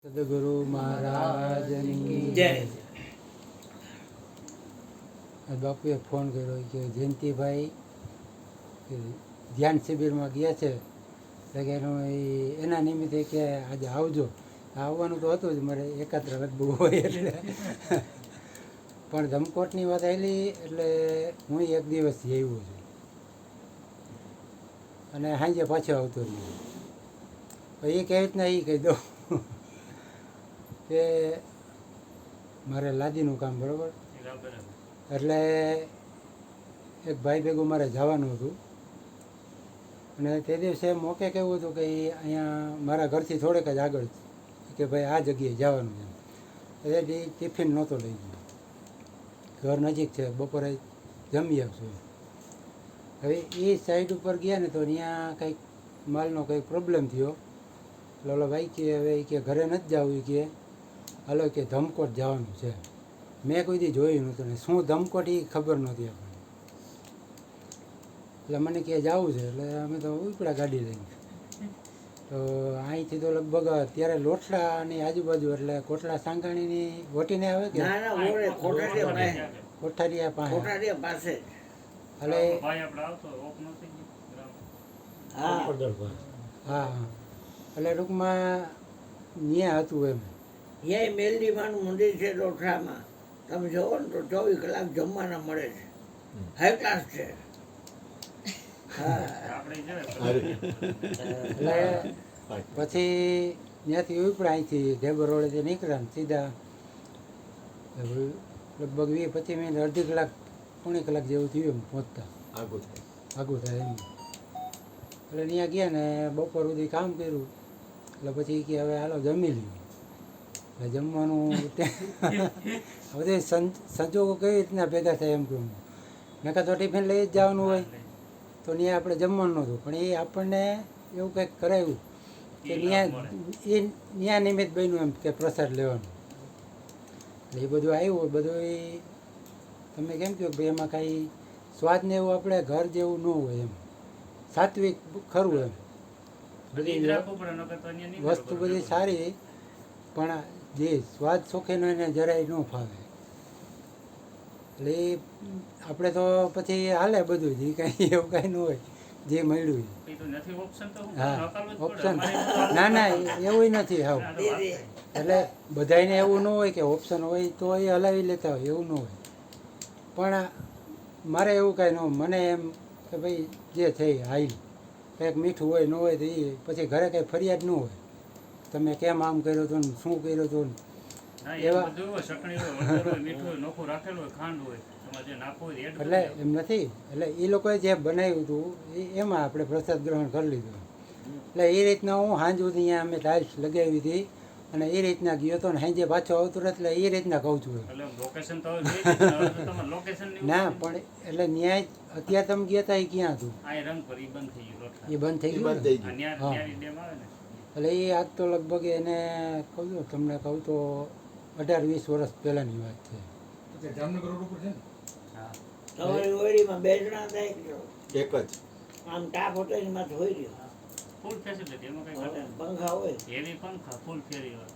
સદગુરુ મહારાજની જય. બાપુએ ફોન કર્યો કે જયંતિભાઈ ધ્યાન શિબિરમાં ગયા છે એટલે કે એના નિમિત્તે કે આજે આવજો. આવવાનું તો હતું જ, મારે એકાત્ર લગભગ હોય એટલે પણ ધમકોટની વાત આવેલી એટલે હું એક દિવસથી આવ્યો છું અને સાંજે પાછો આવતો રહ્યો. એ કેવી રીતના એ કહી દઉં કે મારે લાદીનું કામ બરાબર, એટલે એક ભાઈ ભેગું મારે જવાનું હતું અને તે દિવસે મોકે કેવું હતું કે અહીંયા મારા ઘરથી થોડેક જ આગળ કે ભાઈ આ જગ્યાએ જવાનું છે, એટલે એ ટિફિન નહોતો લઈ ગયો. ઘર નજીક છે, બપોરે જમી આવશું. હવે એ સાઈડ ઉપર ગયા ને તો ત્યાં કંઈક માલનો કંઈક પ્રોબ્લેમ થયો. એટલે ઓલો ભાઈ કે હવે કે ઘરે નથી જવું, કે હાલો કે ધમકોટ જવાનું છે. મેં કોઈ દી જોયું નહોતું ને શું ધમકોટ એ ખબર નહોતી આપણને. એટલે મને કે જવું છે, એટલે અમે તો ઉપડા ગાડી લઈને. તો અહીંથી તો લગભગ અત્યારે લોટલાની આજુબાજુ એટલે કોટલા સાંગાણીની વટીને આવે કે કોઠારીયા પાસે. એટલે હા, એટલે ટૂંકમાં ત્યાં હતું એમ. ત્યાં મેલડીમાનું મંદિર છે લોઠામાં. તમે જોવો ને તો 24 કલાક જમવાના મળે છે. હાઈ ક્લાસ છે. એટલે પછી ત્યાંથી ઉપડા અહીંથી ઢેબર રોડેથી નીકળ્યા ને સીધા લગભગ 20-25 મિનિટ અડધી કલાક પોણી કલાક જેવું થયું એમ પહોંચતા. આગું થાય એમ. એટલે ત્યાં ગયા ને બપોર સુધી કામ કર્યું. એટલે પછી કે હવે હાલો જમી લ્યું. એટલે જમવાનું હવે સંજોગો કેવી રીતના ભેગા થાય એમ કહું. નકા તો ટિફિન લઈ જ જવાનું હોય તો ત્યાં આપણે જમવાનું નહોતું, પણ એ આપણને એવું કંઈક કરાવ્યું કે ત્યાં નિમિત્ત બન્યું એમ કે પ્રસાદ લેવાનું. એટલે એ બધું આવ્યું. બધું એ તમે કેમ કહો ભાઈ એમાં કાંઈ સ્વાદ ને એવું આપણે ઘર જેવું ન હોય એમ, સાત્વિક ખરું એમ. બધી વસ્તુ બધી સારી, પણ જે સ્વાદ શોખીન હોય ને જરાય ન ફાવે. એટલે એ આપણે તો પછી હાલે બધું જ, કાંઈ એવું કાંઈ ન હોય જે મળ્યું. હા, ઓપ્શન ના એવું નથી હાવ. એટલે બધાને એવું ન હોય કે ઓપ્શન હોય તો એ હલાવી લેતા હોય, એવું ન હોય. પણ મારે એવું કાંઈ ન હોય. મને એમ કે ભાઈ જે થઈ હાઈલ, કંઈક મીઠું હોય ન હોય તો એ પછી ઘરે કંઈ ફરિયાદ ન હોય. તમે કેમ આમ કર્યો હતો ને શું કર્યો હતો ને એવા. એટલે એમ નથી, એટલે એ લોકોએ જે બનાવ્યું હતું એમાં આપણે પ્રસાદ ગ્રહણ કરી લીધું. એટલે એ રીતના હું સાંજ સુધી અહીંયા અમે ટાઇલ્સ લગાવી હતી અને એ રીતના ગયો હતો ને સાંજે પાછો આવતો રહે. એટલે એ રીતના કહું છું. ના પણ એટલે ન્યાય અત્યારે તમે ગયા હતા એ ક્યાં હતું? એ બંધ થઈ ગયું. હા, એટલે એ આજ તો લગભગ એને કહું છું તમને કહું તો 18-20 વર્ષ પહેલાંની વાત છે. જામનગર રોડ ઉપર છે ને? તમારી ઓયડીમાં 2 જણા થાય એક જ આમ ટાપ હોટેલમાં ધોઈ રહ્યો. ફૂલ ફેસિલિટી એમાં કઈ ઘટે નહીં. પંખા હોય. એવી પંખા ફૂલ ફેરી હોય.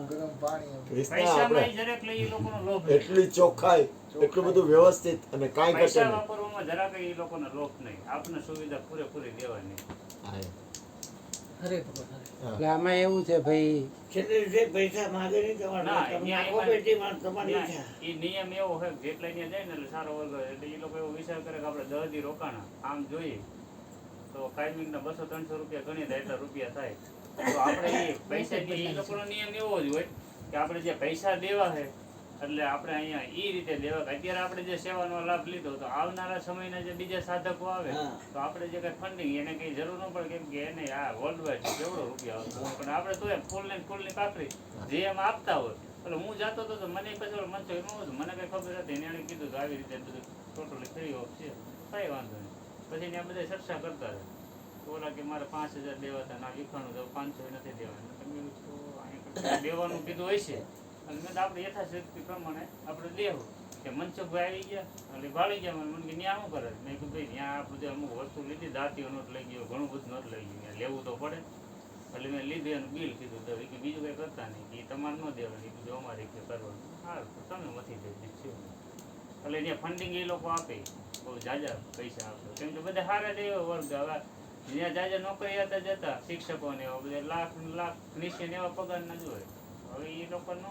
ગરમ પાણી પૈસામાં જરાક લઈ એ લોકોનો લોભ નહીં. એટલી ચોખ્ખાઈ, એટલું બધું વ્યવસ્થિત અને કાંઈ ઘટે પૈસા નહીં. વાપરવામાં જરાક એ લોકોનો લોભ નહીં. આપને સુવિધા પૂરેપૂરી દેવાની. એટલે આમાં એવું છે ભાઈ, છેલ્લે જે પૈસા માંગે નહીં ના, તમારે તમને ન્યાય આપો પેટીમાં તમારી ત્યાં ઈચ્છા. એ નિયમ એવો હોય કે જેટલા ત્યાં જાય ને એટલે સારો વર્ગ હોય. એટલે એ લોકો એવો વિચાર કરે કે આપણે 10 દી રોકાણા આમ જોઈએ તો કાયમીના 200-300 રૂપિયા ગણી થાય એટલા રૂપિયા થાય. તો આપણે એ પૈસાની એ લોકોનો નિયમ એવો જ હોય કે આપણે જે પૈસા દેવા છે એટલે આપણે અહીંયા એ રીતે દેવા કે અત્યારે આપણે જે સેવાનો લાભ લીધો તો આવનારા સમયના જે બીજા સાધકો આવે તો આપણે જે કંઈ ફંડિંગ એને કંઈ જરૂર ન પડે, કેમ કે એને આ વર્લ્ડ વાઇડ કેવડો રૂપિયા આવતો પણ આપણે તો એમ ફૂલની પાકડી જે એમ આપતા હોય. એટલે હું જાતો હતો તો મને પછી મનસો એમ હતું, મને કંઈ ખબર હતી એને કીધું તો આવી રીતે બધું ટોટલી ફ્રી ઓફ છે, કંઈ વાંધો નહીં. પછી ત્યાં બધા ચર્ચા કરતા હતા. ઓલા કે મારે 5000 દેવા હતા ના લીખાણું તો 500 નથી દેવાનું. તમે અહીંયા દેવાનું કીધું હોય છે અને મેં તો આપણે યથાશક્તિ પ્રમાણે આપણે લેવું કે મનસુખભાઈ આવી ગયા એટલે ભાળી ગયા. મને કે ત્યાં શું કરે? મેં કીધું ભાઈ ત્યાં આ બધું અમુક વસ્તુ લીધી, દાંતીઓ નોટ લઈ ગયો, ઘણું બધું નોટ લઈ ગયું, લેવું તો પડે. એટલે મેં લીધું એનું બિલ કીધું તો કે બીજું કંઈ કરતા નહીં કે તમારે ન દેવાનું કીધું અમારે કે કરવાનું હા તો તમે મથી દઈ દીધું એટલે ત્યાં ફંડિંગ એ લોકો આપે બહુ જાજા પૈસા આપે કેમ કે બધા સારા જ એવો વર્ગ હવે જ્યાં જાજા નોકરી હતા જતા શિક્ષકોને એવા બધા લાખ નીચે એવા પગાર ના જોઈએ હવે એ લોકોનો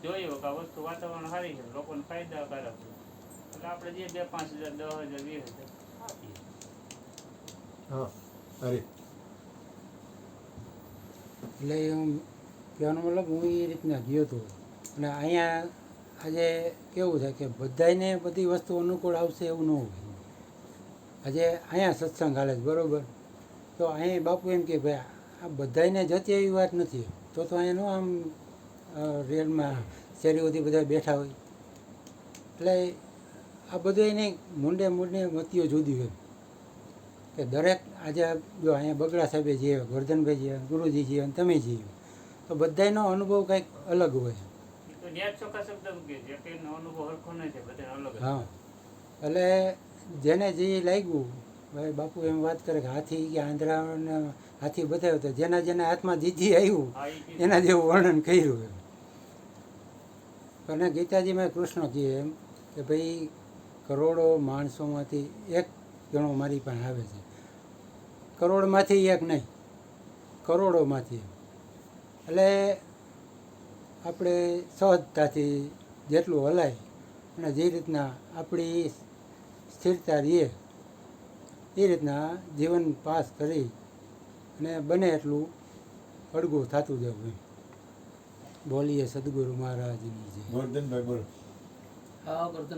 જોયું કે આ વસ્તુ વાતાવરણ સારી છે લોકોને ફાયદાકારક છે એટલે આપણે જે 2-5 હજાર 10 હજાર 20 હજાર આપીએ. હા અરે એટલે હું કહેવાનો મતલબ હું એ રીતના ગયો હતો અને અહીંયા આજે કેવું છે કે બધાને બધી વસ્તુ અનુકૂળ આવશે એવું ન હોય. આજે અહીંયા સત્સંગ હાલે છે બરાબર, તો અહીં બાપુ એમ કે ભાઈ આ બધાને જતી એવી વાત નથી, તો અહીંયા નો આમ રેલમાં શેરીઓથી બધા બેઠા હોય. એટલે આ બધું એને મૂંડે મતીઓ જુદી હોય કે દરેક આજે જો અહીંયા બગડા સાહેબે જીવે, ગોરધનભાઈ જીવે, ગુરુજી જીવે અને તમે જીવે, તો બધાનો અનુભવ કંઈક અલગ હોય. તો ન્યાજ ચોખ્ખા શબ્દ મૂકે છે કે એનો અનુભવ હરખો નહીં છે બધાને અલગ જ. હા, એટલે જેને જે લાગ્યું ભાઈ બાપુ એમ વાત કરે કે હાથી કે આંધળાને હાથી બતાવ્યો તો જેના હાથમાં જીજી આવ્યું હા, ઈ કીધું. એના જેવું વર્ણન કર્યું એમ. અને ગીતાજીમાં કૃષ્ણ કહે એમ કે ભાઈ કરોડો માણસોમાંથી એક જણો મારી પાસે આવે છે, કરોડમાંથી એક નહીં, કરોડોમાંથી. એટલે આપણે સહજતાથી જેટલું હલાય અને જે રીતના આપણી સ્થિરતા રહીએ એ રીતના જીવન પાસ કરી અને બને એટલું અડગું થતું જવું એમ. બોલીએ સદગુરુ મહારાજની જય. ગોરધનભાઈ બોલો. હા ગોરધન